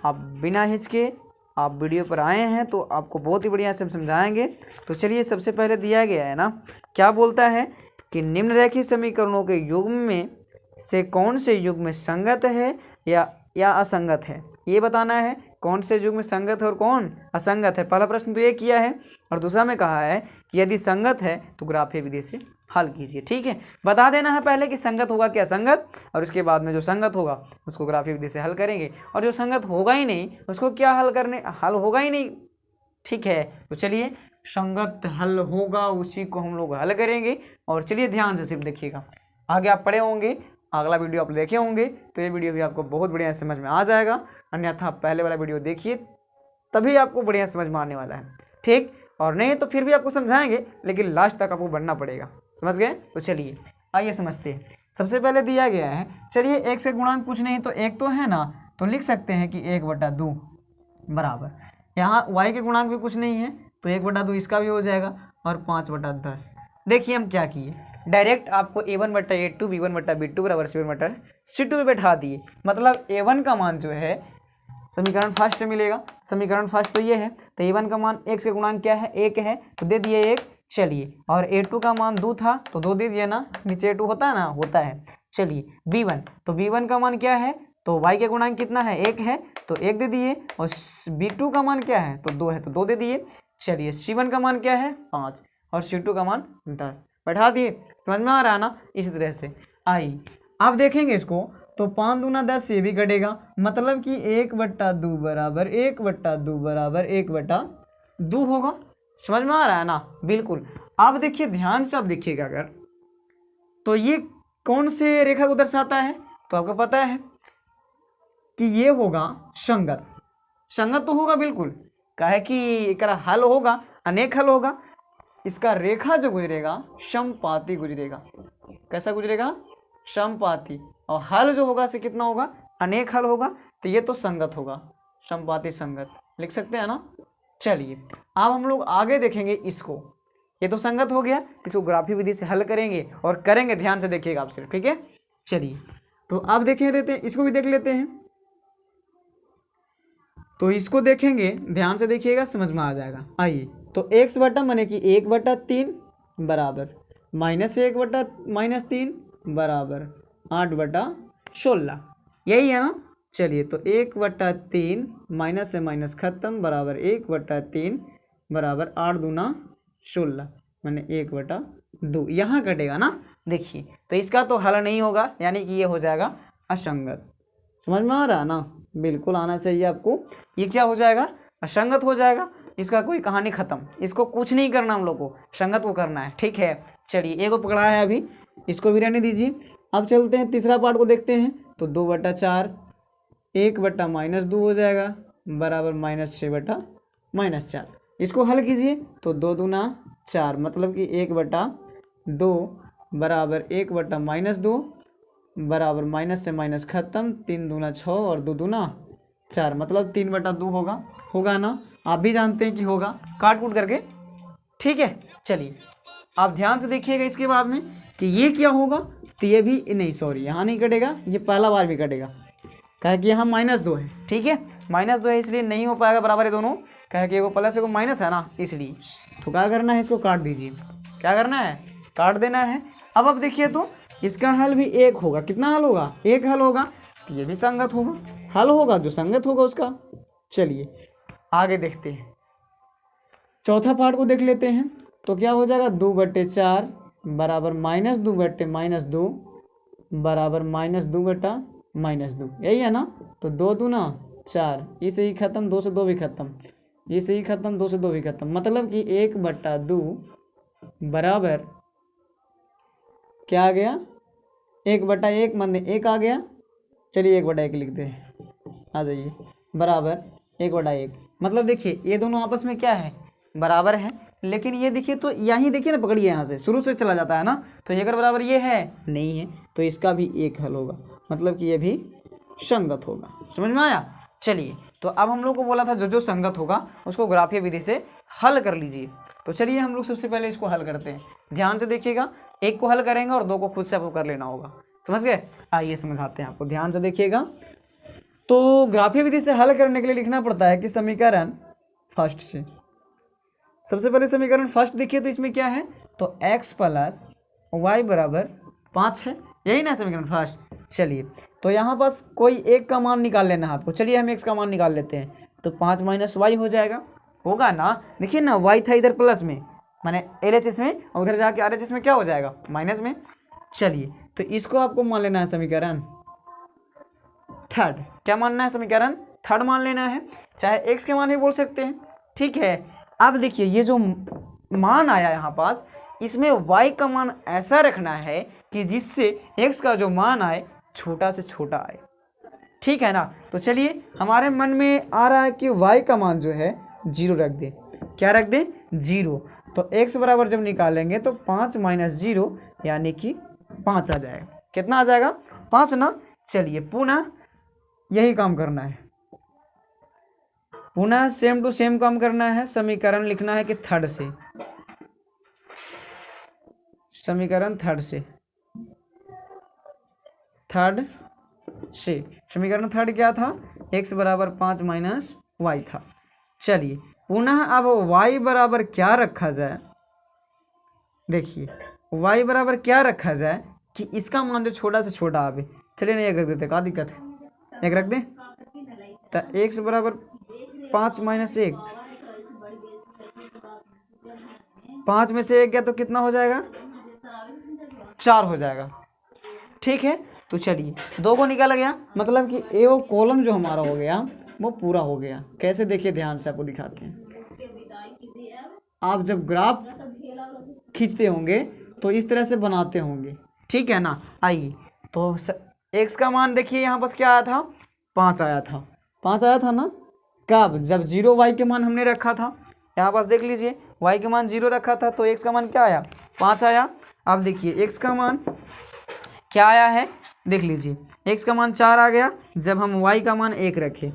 आप बिना हिचके आप वीडियो पर आए हैं तो आपको बहुत ही बढ़िया से हम समझाएंगे। तो चलिए, सबसे पहले दिया गया है ना, क्या बोलता है कि निम्नरेखित समीकरणों के युग्म में से कौन से युग्म संगत है या असंगत है, ये बताना है। कौन से युग्म संगत है और कौन असंगत है, पहला प्रश्न तो ये किया है। और दूसरा में कहा है कि यदि संगत है तो ग्राफीय विधि से हल कीजिए। ठीक है, बता देना है पहले कि संगत होगा क्या असंगत, और उसके बाद में जो संगत होगा उसको ग्राफीय विधि से हल करेंगे, और जो संगत होगा ही नहीं उसको क्या हल होगा ही नहीं। ठीक है, तो चलिए, संगत हल होगा उसी को हम लोग हल करेंगे। और चलिए ध्यान से सिर्फ देखिएगा, आगे आप पढ़े होंगे, अगला वीडियो आप देखे होंगे तो ये वीडियो भी आपको बहुत बढ़िया समझ में आ जाएगा। अन्यथा पहले वाला वीडियो देखिए, तभी आपको बढ़िया समझ में आने वाला है। ठीक, और नहीं तो फिर भी आपको समझाएंगे, लेकिन लास्ट तक आपको बढ़ना पड़ेगा। समझ गए? तो चलिए आइए समझते हैं। सबसे पहले दिया गया है, चलिए एक से गुणांक कुछ नहीं तो एक तो है ना, तो लिख सकते हैं कि 1/2 बराबर, यहाँ y के गुणांक भी कुछ नहीं है तो 1/2 इसका भी हो जाएगा, और 5/10। देखिए हम क्या किए, डायरेक्ट आपको a1/a2 b1/b2 बराबर c1/c2 में बैठा दिए। मतलब a1 का मान जो है समीकरण फर्स्ट मिलेगा, समीकरण फर्स्ट तो ये है, तो a1 का मान x के गुणांक क्या है, 1 है, तो दे दिए 1। चलिए, और a2 का मान 2 था तो 2 दे दिए ना, नीचे a2 होता है ना, होता है। चलिए b1, तो b1 का मान क्या है, तो y के गुणांक कितना है, 1 है, तो 1 दे दिए। और b2 का मान क्या है, तो 2 है, तो 2 दे दिए। चलिए, c1 का मान क्या है, 5, और c2 का मान 10, बैठा दिए। समझ में आ रहा है ना? इसी तरह से आई आप देखेंगे इसको, तो 5 दूना 10 ये भी कटेगा, मतलब कि 1/2 बराबर 1/2 बराबर 1/2 होगा। समझ में आ रहा है ना? बिल्कुल। आप देखिए ध्यान से, आप देखिएगा अगर, तो ये कौन से रेखा को दर्शाता है, तो आपको पता है कि ये होगा संगत। संगत तो होगा बिल्कुल, काहे कि एकरा हल होगा, अनेक हल होगा। इसका रेखा जो गुजरेगा समपाती गुजरेगा। कैसा गुजरेगा? समपाती। और हल जो होगा से कितना होगा, अनेक हल होगा, तो ये तो संगत होगा, समपाती संगत लिख सकते हैं ना। चलिए, अब हम लोग आगे देखेंगे इसको, ये तो संगत हो गया, इसको ग्राफीय विधि से हल करेंगे और करेंगे, ध्यान से देखिएगा आप सिर्फ। ठीक है, चलिए तो आप देखें देते हैं, इसको भी देख लेते हैं। तो इसको देखेंगे, ध्यान से देखिएगा, समझ में आ जाएगा। आइए, तो x बटा माने कि 1/3 बराबर -1/-3 बराबर 8/16, यही है ना। चलिए, तो 1/3 माइनस से माइनस खत्म बराबर 1/3 बराबर 8 दूना 16 माने 1/2, यहाँ कटेगा ना। देखिए, तो इसका तो हल नहीं होगा, यानी कि ये हो जाएगा असंगत। समझ में आ रहा है ना? बिल्कुल आना चाहिए आपको। ये क्या हो जाएगा, असंगत हो जाएगा। इसका कोई कहानी खत्म, इसको कुछ नहीं करना हम लोग को, संगत को करना है। ठीक है, चलिए एक को पकड़ा है अभी, इसको भी रहने दीजिए। अब चलते हैं तीसरा पार्ट को देखते हैं। तो 2/4 1/-2 हो जाएगा बराबर -6/-4। इसको हल कीजिए, तो 2 दूना 4, मतलब कि 1/2 बराबर 1/-2 बराबर माइनस से माइनस खत्म, 3 दूना 6 और 2 दूना 4, मतलब 3/2 होगा ना। आप भी जानते हैं कि होगा, काट कूट करके। ठीक है, चलिए आप ध्यान से देखिएगा इसके बाद में कि ये क्या होगा, तो ये भी नहीं, सॉरी यहाँ नहीं कटेगा, ये पहला बार भी कटेगा, कहे कि यहाँ -2 है। ठीक है, -2 है इसलिए नहीं हो पाएगा बराबर ये दोनों, कहे कि एगो प्लस एगो माइनस है ना, इसलिए। तो क्या करना है, इसको काट दीजिए। क्या करना है, काट देना है। अब आप देखिए, तो इसका हल भी 1 होगा। कितना हल होगा, 1 हल होगा, तो ये भी संगत होगा, हल होगा जो संगत होगा उसका। चलिए आगे देखते हैं, चौथा पार्ट को देख लेते हैं। तो क्या हो जाएगा, 2/4 बराबर -2/-2 बराबर -2/-2, यही है ना। तो 2 दूना 4, इसे ही खत्म, 2 से 2 भी खत्म, इसे ही खत्म, 2 से 2 भी खत्म, मतलब कि 1/2 बराबर क्या आ गया, 1/1 माने 1 आ गया। चलिए 1/1 लिखते हैं, आ जाइए, बराबर 1/1। मतलब देखिए ये दोनों आपस में क्या है, बराबर है। लेकिन ये देखिए, तो यहीं देखिए ना, पकड़िए, यहाँ से शुरू से चला जाता है ना, तो ये अगर बराबर ये है नहीं है, तो इसका भी 1 हल होगा, मतलब कि ये भी संगत होगा। समझ में आया? चलिए, तो अब हम लोग को बोला था जो जो संगत होगा उसको ग्राफीय विधि से हल कर लीजिए। तो चलिए हम लोग सबसे पहले इसको हल करते हैं। ध्यान से देखिएगा, 1 को हल करेंगे और 2 को खुद से आपको कर लेना होगा। समझ गए? आइए समझाते हैं आपको, ध्यान से देखिएगा। तो ग्राफीय विधि से हल करने के लिए लिखना पड़ता है कि समीकरण फर्स्ट से, सबसे पहले समीकरण फर्स्ट देखिए तो इसमें क्या है, तो x प्लस वाई बराबर 5 है, यही ना समीकरण फर्स्ट। चलिए तो यहाँ पास कोई एक का मान निकाल लेना है आपको। चलिए हम x का मान निकाल लेते हैं, तो 5 माइनस वाई हो जाएगा, होगा ना। देखिए ना y था इधर प्लस में, माने LHS में, और उधर जाके RHS में क्या हो जाएगा, माइनस में। चलिए तो इसको आपको मान लेना है समीकरण थर्ड। क्या मानना है, समीकरण थर्ड मान लेना है, चाहे x के मान भी बोल सकते हैं, ठीक है। अब देखिए ये जो मान आया यहाँ पास, इसमें y का मान ऐसा रखना है कि जिससे x का जो मान आए छोटा से छोटा आए, ठीक है ना। तो चलिए हमारे मन में आ रहा है कि y का मान जो है 0 रख दे। क्या रख दे, 0। तो x बराबर जब निकालेंगे तो 5 माइनस 0 यानी कि 5 आ जाएगा। कितना आ जाएगा, 5 ना। चलिए पुनः यही काम करना है, पुनः सेम टू सेम काम करना है। समीकरण लिखना है कि थर्ड से, समीकरण थर्ड से, थर्ड से समीकरण थर्ड क्या था, x बराबर 5 माइनस वाई था। चलिए पुनः अब y बराबर क्या रखा जाए, देखिए y बराबर क्या रखा जाए कि इसका मान जो छोटा से छोटा आवे। चलिए ना एक रख देते, क्या दिक्कत है, एक रख दें। तो x बराबर 5 माइनस 1, 5 में से 1 गया तो कितना हो जाएगा, 4 हो जाएगा, ठीक है। तो चलिए 2 को निकाला गया, मतलब कि ए वो कॉलम जो हमारा हो गया वो पूरा हो गया। कैसे, देखिए ध्यान से आपको दिखाते हैं। आप जब ग्राफ खींचते होंगे तो इस तरह से बनाते होंगे, ठीक है ना। आइए तो x का मान देखिए यहाँ पास क्या आया था, 5 आया था, 5 आया था ना। कब, जब 0 y के मान हमने रखा था। यहाँ पास देख लीजिए y के मान 0 रखा था तो x का मान क्या आया, 5 आया। अब देखिए x का मान क्या आया है, देख लीजिए x का मान 4 आ गया। जब हम y का मान 1 रखे,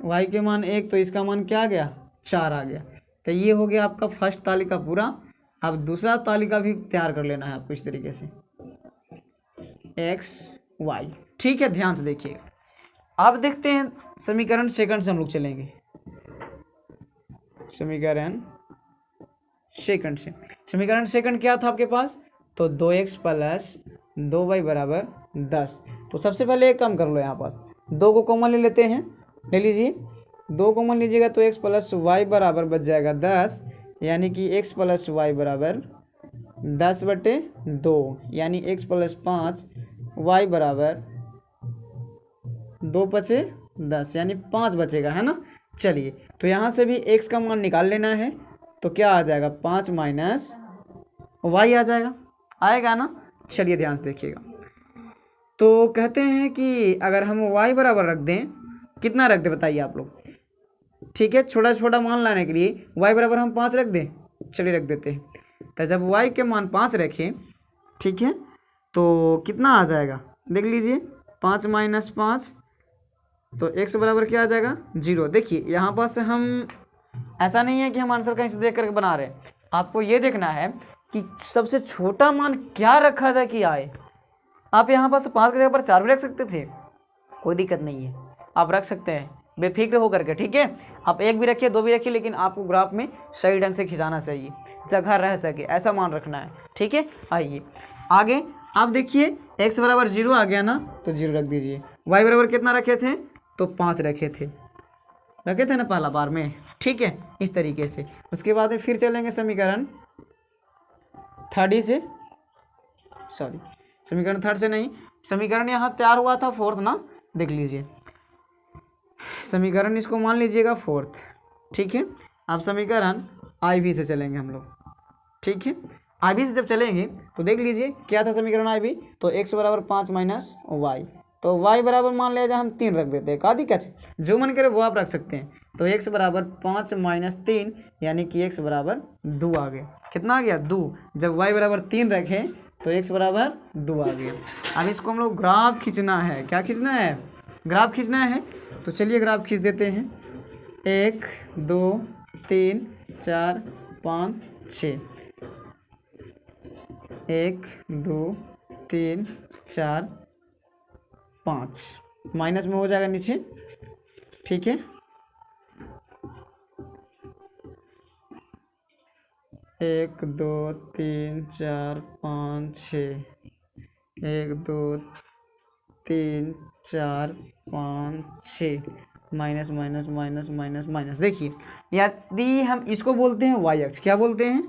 y के मान 1, तो इसका मान क्या आ गया, 4 आ गया। तो ये हो गया आपका फर्स्ट तालिका पूरा। अब दूसरा तालिका भी तैयार कर लेना है आपको इस तरीके से, x y, ठीक है। ध्यान से देखिएगा। अब देखते हैं समीकरण सेकंड से हम लोग चलेंगे, समीकरण सेकंड से। समीकरण सेकंड क्या था आपके पास, तो 2x प्लस 2y बराबर 10। तो सबसे पहले एक काम कर लो, यहाँ पास 2 को कॉमन ले लेते हैं, ले लीजिए। 2 कॉमन लीजिएगा तो x प्लस वाई बराबर बच जाएगा 10, यानी कि x प्लस वाई बराबर 10/2, यानी x प्लस 5 y बराबर 2 पचे 10, यानी 5 बचेगा, है ना। चलिए तो यहाँ से भी x का मान निकाल लेना है, तो क्या आ जाएगा, 5 माइनस वाई आ जाएगा, आएगा ना। चलिए ध्यान से देखिएगा। तो कहते हैं कि अगर हम y बराबर रख दें, कितना रख दें बताइए आप लोग, ठीक है। छोटा छोटा मान लाने के लिए y बराबर हम 5 रख दें, चलिए रख देते हैं। तो जब y के मान 5 रखें, ठीक है, तो कितना आ जाएगा, देख लीजिए 5 माइनस 5, तो x बराबर क्या आ जाएगा, 0। देखिए यहाँ पास हम, ऐसा नहीं है कि हम आंसर कहीं से देख करके बना रहे हैं, आपको ये देखना है कि सबसे छोटा मान क्या रखा जाए कि आए। आप यहाँ पास 5 की जगह पर 4 भी रख सकते थे, कोई दिक्कत नहीं है, आप रख सकते हैं बेफिक्र होकर के, ठीक है। आप 1 भी रखिए, 2 भी रखिए, लेकिन आपको ग्राफ में सही ढंग से खिंचाना चाहिए, जगह रह सके ऐसा मान रखना है, ठीक है। आइए आगे आप देखिए, x बराबर 0 आ गया ना, तो 0 रख दीजिए। y बराबर कितना रखे थे, तो 5 रखे थे ना पहला बार में, ठीक है, इस तरीके से। उसके बाद में फिर चलेंगे समीकरण थर्ड से, सॉरी समीकरण थर्ड से नहीं, समीकरण यहाँ तैयार हुआ था फोर्थ ना, देख लीजिए समीकरण, इसको मान लीजिएगा फोर्थ, ठीक है। अब समीकरण IV से चलेंगे हम लोग, ठीक है। IV से जब चलेंगे तो देख लीजिए क्या था समीकरण IV, तो x बराबर 5 माइनस वाई, तो y बराबर मान लिया जाए हम 3 रख देते हैं, क्या दिक्कत है, जो मन करे वो आप रख सकते हैं। तो x बराबर 5 माइनस 3, यानी कि x बराबर 2 आ गया। कितना आ गया, 2। जब y बराबर 3 रखें तो x बराबर 2 आ गया। अब इसको हम लोग ग्राफ खींचना है, क्या खींचना है, ग्राफ खींचना है। तो चलिए ग्राफ खींच देते हैं, 1 2 3 4 5 6, 1 2 3 4 5, माइनस में हो जाएगा नीचे, ठीक है, 1 2 3 4 5 6, 1 2 3 4 5 6, minus minus minus minus minus. देखिए यदि हम इसको बोलते हैं वाई अक्ष, क्या बोलते हैं,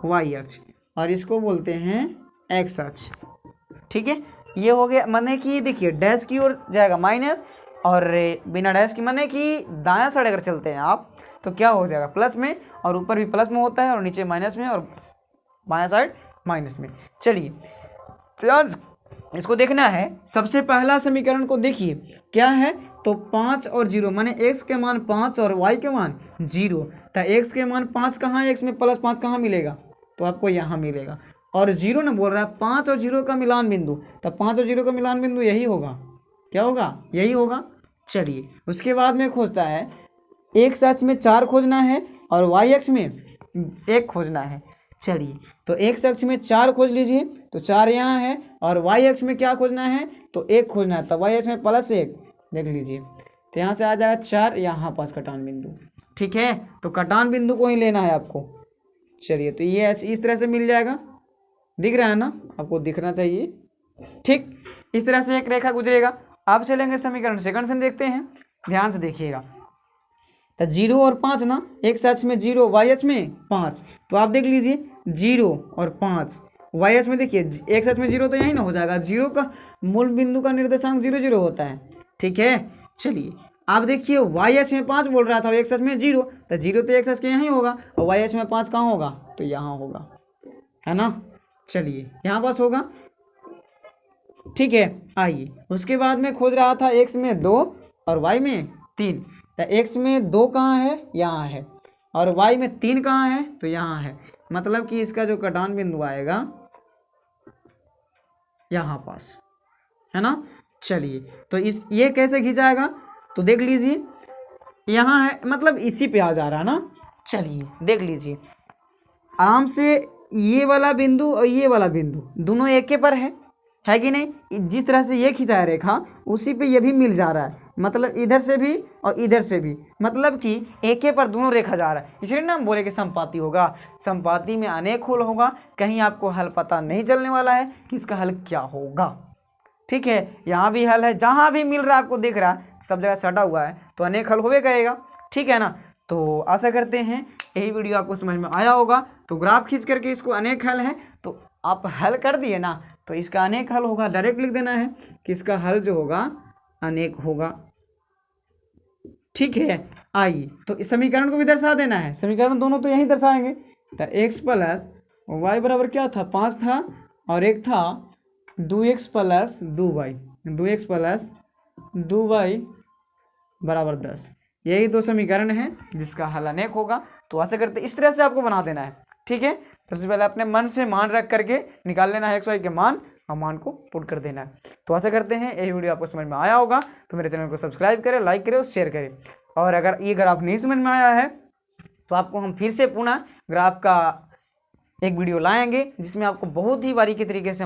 वाई अक्ष, और इसको बोलते हैं एक्स अक्ष। ठीक है, ये हो गया, माने कि देखिए डैश की ओर जाएगा माइनस, और बिना डैश की माने कि दायां साइड अगर चलते हैं आप तो क्या हो जाएगा प्लस में, और ऊपर भी प्लस में होता है और नीचे माइनस में, और बायां साइड माइनस में। चलिए तो यार इसको देखना है, सबसे पहला समीकरण को देखिए क्या है, तो 5 और 0 माने x के मान 5 और y के मान 0, तो x के मान 5 कहाँ है, x में प्लस 5 कहाँ मिलेगा, तो आपको यहाँ मिलेगा, और 0 ने बोल रहा है 5 और 0 का मिलान बिंदु, तो 5 और 0 का मिलान बिंदु यही होगा, क्या होगा, यही होगा। चलिए उसके बाद में खोजता है, x अक्ष में 4 खोजना है और y अक्ष में 1 खोजना है। चलिए तो x अक्ष में 4 खोज लीजिए, तो 4 यहाँ है, और y अक्ष में क्या खोजना है, तो 1 खोजना है, तो y अक्ष में प्लस 1 देख लीजिए, तो यहाँ से आ जाएगा 4, यहाँ पास कटान बिंदु। ठीक है, तो कटान बिंदु को ही लेना है आपको। चलिए तो ये ऐसे इस तरह से मिल जाएगा, दिख रहा है ना, आपको दिखना चाहिए। ठीक, इस तरह से एक रेखा गुजरेगा। अब चलेंगे समीकरण सेकंड से देखते हैं, ध्यान से देखिएगा। तो 0 और 5 ना, x अक्ष में 0 y अक्ष में 5, तो आप देख लीजिए 0 और 5 y अक्ष में, देखिए x अक्ष में 0 तो यही ना हो जाएगा, 0 का मूल बिंदु का निर्देशांक 0 0 होता है। ठीक है, चलिए आप देखिए y अक्ष में 5 बोल रहा था, x अक्ष में 0, तो 0 तो x अक्ष के यहीं होगा, और y अक्ष में 5 कहाँ होगा, तो यहाँ होगा, है ना। चलिए यहाँ पास होगा। ठीक है, आइए उसके बाद में खोज रहा था x में 2 और y में 3, तो x में 2 कहाँ है, यहाँ है, और y में 3 कहाँ है, तो यहाँ है, मतलब कि इसका जो कटान बिंदु आएगा यहाँ पास, है ना। चलिए तो इस ये कैसे खींचाएगा, तो देख लीजिए यहाँ है, मतलब इसी पे आ जा रहा है ना। चलिए देख लीजिए आराम से, ये वाला बिंदु और ये वाला बिंदु दोनों एक के पर है कि नहीं, जिस तरह से ये खिंचाया रेखा उसी पे ये भी मिल जा रहा है, मतलब इधर से भी और इधर से भी, मतलब कि एक के पर दोनों रेखा जा रहा है, इसलिए ना हम बोले कि संपाती होगा। संपाती में अनेक हल होगा, कहीं आपको हल पता नहीं चलने वाला है कि इसका हल क्या होगा। ठीक है, यहाँ भी हल है, जहाँ भी मिल रहा है आपको दिख रहा है, सब जगह सटा हुआ है, तो अनेक हल होवे करेगा। ठीक है ना, तो आशा करते हैं यही वीडियो आपको समझ में आया होगा। तो ग्राफ खींच करके इसको अनेक हल है, तो आप हल कर दिए ना, तो इसका अनेक हल होगा, डायरेक्ट लिख देना है कि इसका हल जो होगा अनेक होगा। ठीक है, आइए तो इस समीकरण को भी दर्शा देना है, समीकरण दोनों तो यही दर्शाएंगे। तो x प्लस वाई बराबर क्या था, 5 था, और एक था 2x plus 2y, 2x plus 2y बराबर 10, यही दो समीकरण है जिसका हल अनेक होगा। तो आशा करते इस तरह से आपको बना देना है। ठीक है, सबसे पहले अपने मन से मान रख करके निकाल लेना है x y के मान, और मान को पुट कर देना है। तो आशा करते हैं यही वीडियो आपको समझ में आया होगा, तो मेरे चैनल को सब्सक्राइब करें, लाइक करें और शेयर करें। और अगर ये ग्राफ नहीं समझ में आया है तो आपको हम फिर से पुनः ग्राफ का एक वीडियो लाएंगे, जिसमें आपको बहुत ही बारीकी तरीके से